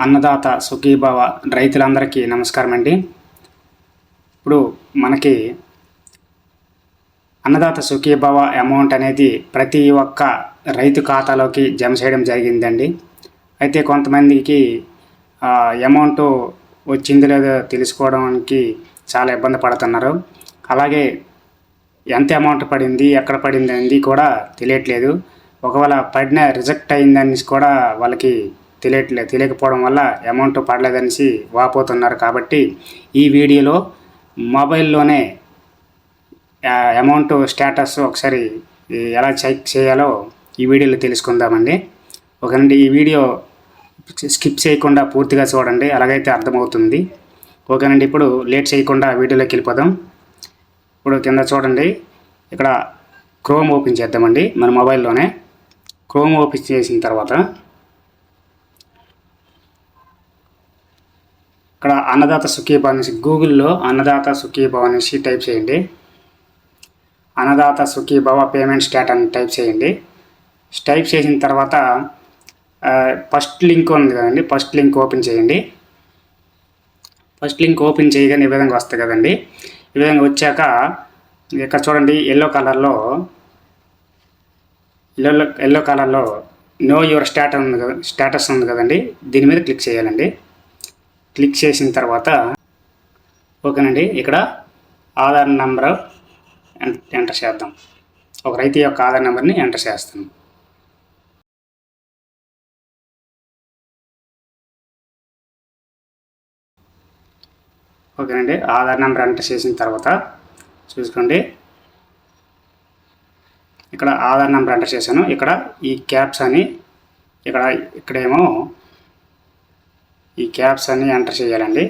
అన్నదాత సుఖీభవ రైతులందరికీ నమస్కారం అండి. ఇప్పుడు మనకి అన్నదాత సుఖీభవ అమౌంట్ అనేది ప్రతి ఒక్క రైతు ఖాతాలోకి జమ చేయడం జరిగిందండి. అయితే కొంతమందికి అమౌంట్ వచ్చిందో లేదో తెలుసుకోవడానికి చాలా ఇబ్బంది పడుతున్నారు. అలాగే ఎంత అమౌంట్ పడింది, ఎక్కడ పడింది అనేది కూడా తెలియట్లేదు. ఒకవేళ పడిన రిజెక్ట్ అయిందని కూడా వాళ్ళకి తెలియకపోవడం వల్ల అమౌంట్ పడలేదనేసి వాపోతున్నారు. కాబట్టి ఈ వీడియోలో మొబైల్లోనే అమౌంట్ స్టేటస్ ఒకసారి ఎలా చెక్ చేయాలో ఈ వీడియోలో తెలుసుకుందామండి. ఓకేనండి, ఈ వీడియో స్కిప్ చేయకుండా పూర్తిగా చూడండి, అలాగైతే అర్థమవుతుంది. ఓకేనండి, ఇప్పుడు లేట్ చేయకుండా వీడియోలోకి వెళ్ళిపోదాం. ఇప్పుడు కింద చూడండి, ఇక్కడ క్రోమ్ ఓపెన్ చేద్దామండి. మన మొబైల్లోనే క్రోమ్ ఓపెన్ చేసిన తర్వాత ఇక్కడ అన్నదాత సుఖీభవ అనేసి గూగుల్లో అన్నదాత సుఖీభవ అనేసి టైప్ చేయండి. అన్నదాత సుఖీభవ పేమెంట్ స్టేటస్ అని టైప్ చేయండి. టైప్ చేసిన తర్వాత ఫస్ట్ లింక్ ఉంది కదండి, ఫస్ట్ లింక్ ఓపెన్ చేయండి. ఫస్ట్ లింక్ ఓపెన్ చేయగానే ఈ విధంగా వస్తుంది కదండి. ఈ విధంగా వచ్చాక ఇక్కడ చూడండి, ఎల్లో కలర్లో నో యువర్ స్టేటస్ ఉంది కదండి. దీని మీద క్లిక్ చేయాలండి. క్లిక్ చేసిన తర్వాత ఓకేనండి, ఇక్కడ ఆధార్ నెంబర్ ఎంటర్ చేద్దాం. ఒక రైతు యొక్క ఆధార్ నెంబర్ని ఎంటర్ చేస్తాను. ఓకేనండి, ఆధార్ నెంబర్ ఎంటర్ చేసిన తర్వాత చూసుకోండి, ఇక్కడ ఆధార్ నెంబర్ ఎంటర్ చేశాను. ఇక్కడ ఈ క్యాప్స్ అని ఇక్కడేమో ఈ క్యాప్స్ అన్ని ఎంటర్ చేయాలండి.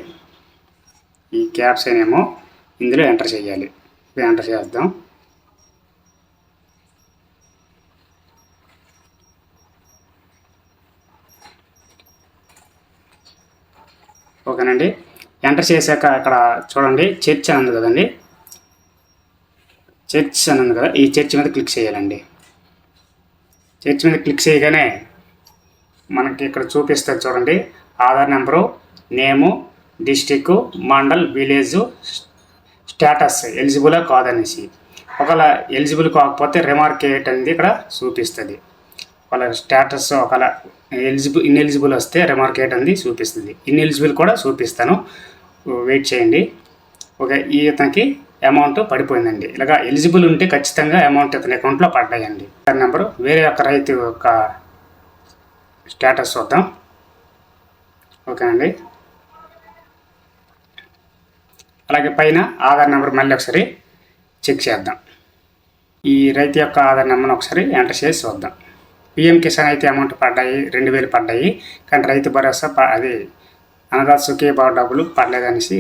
ఈ క్యాప్స్ అనేమో ఇందులో ఎంటర్ చేయాలి. ఎంటర్ చేద్దాం. ఓకేనండి, ఎంటర్ చేశాక ఇక్కడ చూడండి, చర్చ్ అని ఉంది కదండి. చర్చ్ అని ఉంది కదా, ఈ చర్చ్ మీద క్లిక్ చేయాలండి. చర్చ్ మీద క్లిక్ చేయగానే మనకి ఇక్కడ చూపిస్తుంది చూడండి, ఆధార్ నెంబరు, నేము, డిస్టిక్, మండల్, విలేజ్, స్టేటస్ ఎలిజిబులా కాదనేసి. ఒకవేళ ఎలిజిబుల్ కాకపోతే రిమార్క్ ఎయిట్ అనేది ఇక్కడ చూపిస్తుంది. ఒకవేళ స్టేటస్ ఒకవేళ ఇన్ఎలిజిబుల్ వస్తే రిమార్క్ ఎయిట్ అనేది చూపిస్తుంది. ఇన్ఎలిజిబుల్ కూడా చూపిస్తాను, వెయిట్ చేయండి. ఓకే, ఇతనికి అమౌంట్ పడిపోయిందండి. ఇలాగా ఎలిజిబుల్ ఉంటే ఖచ్చితంగా అమౌంట్ ఇతని అకౌంట్లో పడ్డాయండి. ఆధార్ నెంబరు వేరే ఒక రైతు యొక్క స్టేటస్ చూద్దాం. ఓకేనండి, అలాగే పైన ఆధార్ నెంబర్ మళ్ళీ ఒకసారి చెక్ చేద్దాం. ఈ రైతు యొక్క ఆధార్ నెంబర్ని ఒకసారి ఎంటర్ చేసి చూద్దాం. పిఎం కిసాన్ అయితే అమౌంట్ పడ్డాయి, 2000 పడ్డాయి. కానీ రైతు భరోసా అది అన్నదాత సుఖీభవ డబ్బులు పడలేదనేసి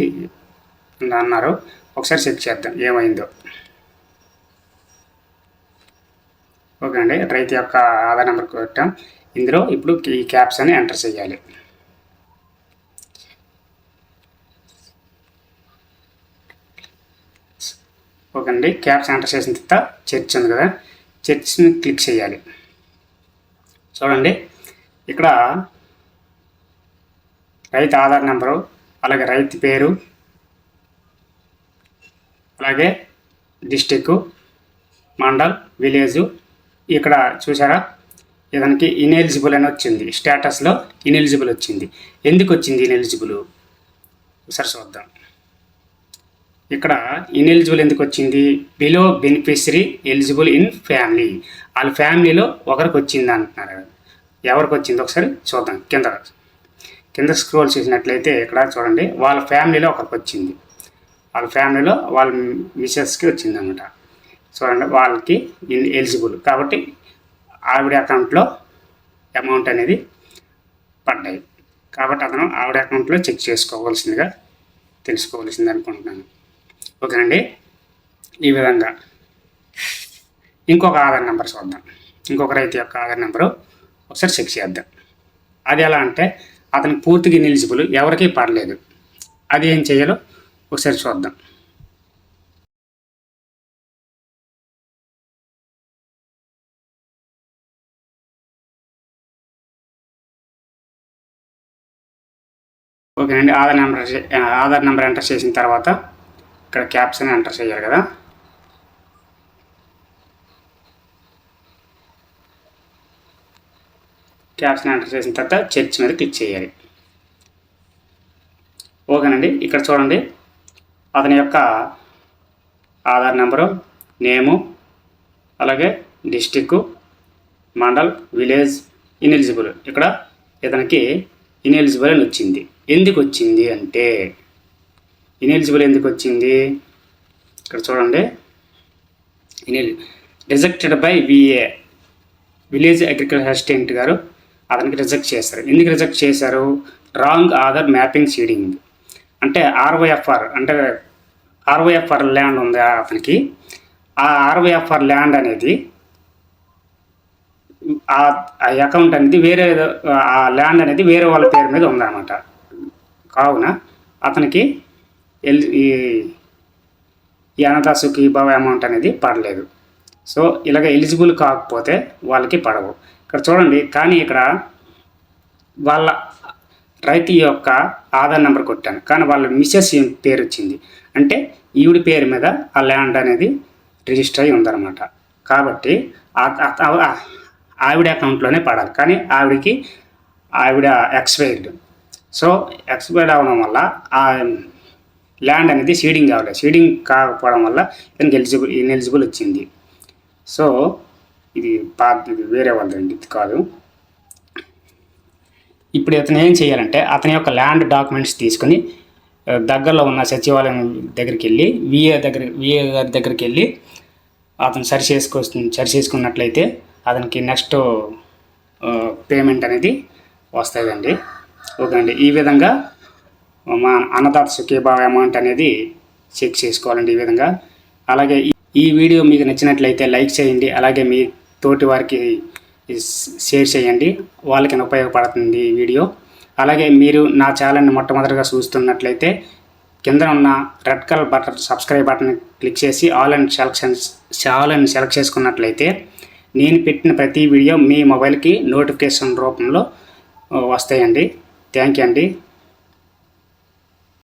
అన్నారు. ఒకసారి చెక్ చేద్దాం ఏమైందో. ఓకేనండి, రైతు యొక్క ఆధార్ నెంబర్ కొట్టాం. ఇందులో ఇప్పుడు ఈ క్యాప్స్ అని ఎంటర్ చేయాలి. ఓకేనండి, క్యాప్స్ ఎంటర్ చేసిన తర్వాత చర్చ్ ఉంది కదా, చర్చ్ని క్లిక్ చేయాలి. చూడండి, ఇక్కడ రైతు ఆధార్ నెంబరు, అలాగే రైతు పేరు, అలాగే డిస్టిక్, మండల్, విలేజు. ఇక్కడ చూసారా, ఇతనికి ఇన్ఎలిజిబుల్ అని వచ్చింది. స్టేటస్లో ఇన్ఎలిజిబుల్ వచ్చింది. ఎందుకు వచ్చింది ఇన్ఎలిజిబుల్ ఒకసారి చూద్దాం. ఇక్కడ ఇన్ఎలిజిబుల్ ఎందుకు వచ్చింది? Below beneficiary eligible in family. వాళ్ళ ఫ్యామిలీలో ఒకరికి వచ్చింది అంటున్నారు. ఎవరికి వచ్చింది ఒకసారి చూద్దాం. కింద స్క్రోల్ చేసినట్లయితే ఇక్కడ చూడండి, వాళ్ళ ఫ్యామిలీలో ఒకరికి వచ్చింది. వాళ్ళ ఫ్యామిలీలో వాళ్ళ మిసెస్కి వచ్చింది అనమాట. చూడండి, వాళ్ళకి ఎలిజిబుల్ కాబట్టి ఆవిడ అకౌంట్లో అమౌంట్ అనేది పడ్డాయి. కాబట్టి అతను ఆవిడ అకౌంట్లో చెక్ తెలుసుకోవాల్సింది అనుకుంటున్నాను. ఓకేనండి, ఈ విధంగా ఇంకొక ఆధార్ నెంబర్ చూద్దాం. ఇంకొక రైతు యొక్క ఆధార్ నెంబరు ఒకసారి చెక్ చేద్దాం. అది ఎలా అంటే అతనికి పూర్తిగా ఇన్ఎలిజిబుల్, ఎవరికీ పడలేదు. అది ఏం చేయాలో ఒకసారి చూద్దాం. ఓకేనండి. ఆధార్ నెంబర్ ఎంటర్ చేసిన తర్వాత ఇక్కడ క్యాప్షన్ ఎంటర్ చేయాలి కదా. క్యాప్షన్ ఎంటర్ చేసిన తర్వాత సెర్చ్ మీద క్లిక్ చేయాలి. ఓకేనండి. ఇక్కడ చూడండి, అతని యొక్క ఆధార్ నెంబరు, నేము, అలాగే డిస్టిక్, మండల్, విలేజ్, ఇనెలిజిబుల్. ఇక్కడ ఇతనికి ఇనెలిజిబుల్ అని వచ్చింది. ఎందుకు వచ్చింది అంటే, ఇనెలిజిబుల్ ఎందుకు వచ్చింది ఇక్కడ చూడండి, rejected by VA, village agriculture assistant గారు అతనికి రిజెక్ట్ చేశారు. ఎందుకు రిజెక్ట్ చేశారు? Wrong Aadhaar mapping seeding. అంటే ఆర్వైఎఫ్ఆర్ ల్యాండ్ ఉంది అతనికి. ఆ ఆర్వైఎఫ్ఆర్ ల్యాండ్ అనేది, ఆ అకౌంట్ అనేది ఆ ల్యాండ్ అనేది వేరే వాళ్ళ పేరు మీద ఉందన్నమాట. కావున అతనికి ఈ అన్నదాత సుఖీభావ అమౌంట్ అనేది పడలేదు. సో ఇలాగ ఎలిజిబుల్ కాకపోతే వాళ్ళకి పడవు. ఇక్కడ చూడండి, కానీ ఇక్కడ వాళ్ళ రైతు యొక్క ఆధార్ నెంబర్ కొట్టాను, కానీ వాళ్ళ మిస్సెస్ పేరు వచ్చింది. అంటే ఈవిడ పేరు మీద ఆ ల్యాండ్ అనేది రిజిస్టర్ అయి ఉందన్నమాట. కాబట్టి ఆవిడ అకౌంట్లోనే పడాలి. కానీ ఆవిడ ఎక్స్పైర్డ్. సో ఎక్స్పైర్డ్ అవ్వడం వల్ల ఆ ల్యాండ్ అనేది సీడింగ్ కావలేదు. సీడింగ్ కాకపోవడం వల్ల ఇతనికి ఇనెలిజిబుల్ వచ్చింది. సో ఇది వేరే వాళ్ళదండి, ఇది కాదు. ఇప్పుడు ఇతను ఏం చేయాలంటే, అతని యొక్క ల్యాండ్ డాక్యుమెంట్స్ తీసుకుని దగ్గరలో ఉన్న సచివాలయం దగ్గరికి వెళ్ళి విఏ గారి దగ్గరికి వెళ్ళి అతను సరి చేసుకున్నట్లయితే అతనికి నెక్స్ట్ పేమెంట్ అనేది వస్తుందండి. ఓకే అండి. ఈ విధంగా మా అన్నదాత సుఖీభావ అమౌంట్ అనేది చెక్ చేసుకోవాలండి ఈ విధంగా. అలాగే ఈ వీడియో మీకు నచ్చినట్లయితే లైక్ చేయండి. అలాగే మీ తోటి వారికి షేర్ చేయండి, వాళ్ళకి ఉపయోగపడుతుంది ఈ వీడియో. అలాగే మీరు నా ఛానల్ని మొట్టమొదటిగా చూస్తున్నట్లయితే కింద ఉన్న red colour button, subscribe button click చేసి ఆల్ అండ్ సెలెక్ట్ చేసుకున్నట్లయితే నేను పెట్టిన ప్రతి వీడియో మీ మొబైల్కి నోటిఫికేషన్ రూపంలో వస్తాయండి. థ్యాంక్ యూ అండి.